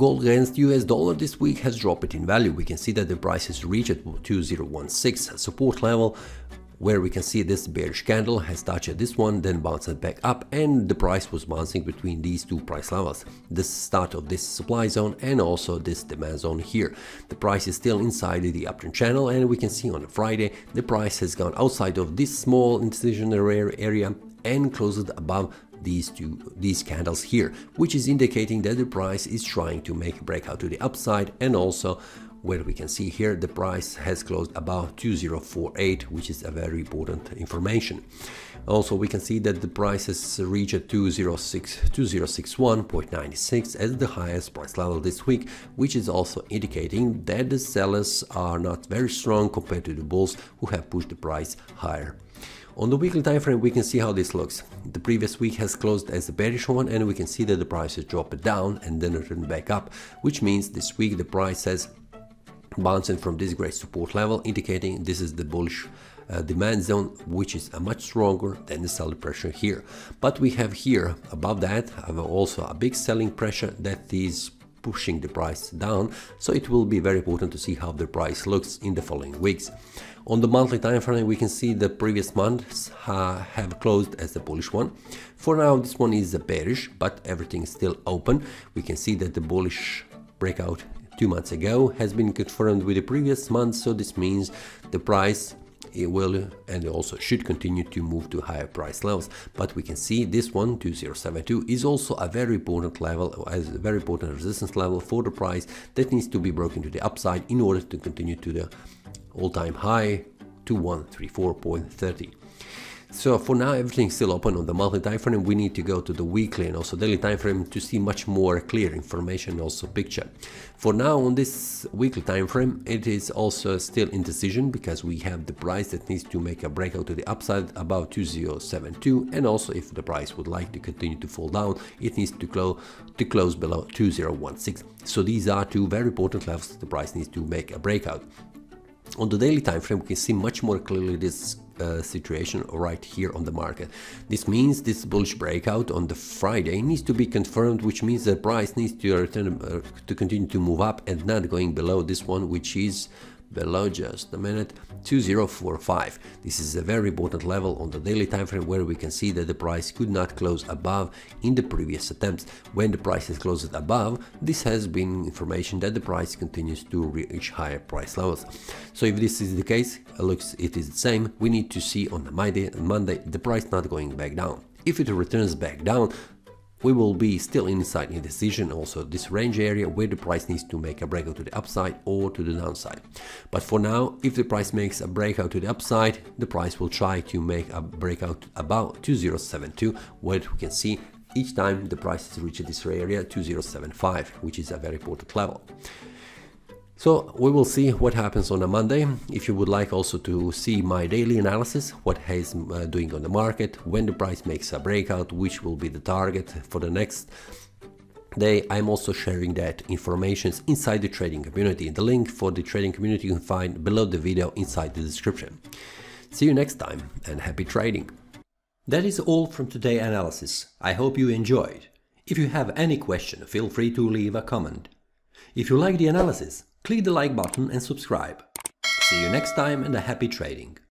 Gold against US dollar this week has dropped in value. We can see that the price has reached 2016 support level, where we can see this bearish candle has touched this one, then bounced back up, and the price was bouncing between these two price levels. The start of this supply zone and also this demand zone here. The price is still inside the uptrend channel, and we can see on Friday the price has gone outside of this small incision area and closed above these candles here, which is indicating that the price is trying to make a breakout to the upside, and also where we can see here the price has closed above 2048, which is a very important information. Also, we can see that the price has reached 2061.96 as the highest price level this week, which is also indicating that the sellers are not very strong compared to the bulls who have pushed the price higher. On the weekly time frame, we can see how this looks. The previous week has closed as a bearish one, and we can see that the price has dropped down and then returned back up, which means this week the price has bouncing from this great support level, indicating this is the bullish demand zone, which is much stronger than the seller pressure here. But we have here above that also a big selling pressure that is pushing the price down, so it will be very important to see how the price looks in the following weeks. On the monthly time frame, we can see the previous months have closed as a bullish one. For now, this one is a bearish, but everything is still open. We can see that the bullish breakout 2 months ago has been confirmed with the previous month, so this means the price will and also should continue to move to higher price levels. But we can see this one 2072 is also a very important level, as a very important resistance level for the price that needs to be broken to the upside in order to continue to the all-time high 2134.30. So for now, everything's still open on the monthly time frame. We need to go to the weekly and also daily time frame to see much more clear information, also picture. For now, on this weekly time frame, it is also still indecision because we have the price that needs to make a breakout to the upside above 2072, and also if the price would like to continue to fall down, it needs to close below 2016. So these are two very important levels that the price needs to make a breakout. On the daily time frame, we can see much more clearly this situation right here on the market. This means this bullish breakout on the Friday needs to be confirmed, which means the price needs to return to continue to move up and not going below this one, which is below, just a minute, 2045. This is a very important level on the daily time frame, where we can see that the price could not close above in the previous attempts. When the price has closed above, this has been information that the price continues to reach higher price levels. So if this is the case, it is the same. We need to see on the Monday the price not going back down. If it returns back down, we will be still inside indecision, also this range area where the price needs to make a breakout to the upside or to the downside. But for now, if the price makes a breakout to the upside, the price will try to make a breakout about 2072, where we can see each time the price has reached this area 2075, which is a very important level. So we will see what happens on a Monday. If you would like also to see my daily analysis, what is doing on the market, when the price makes a breakout, which will be the target for the next day, I'm also sharing that information inside the trading community. The link for the trading community you can find below the video inside the description. See you next time and happy trading. That is all from today's analysis. I hope you enjoyed. If you have any question, feel free to leave a comment. If you like the analysis, click the like button and subscribe. See you next time and a happy trading.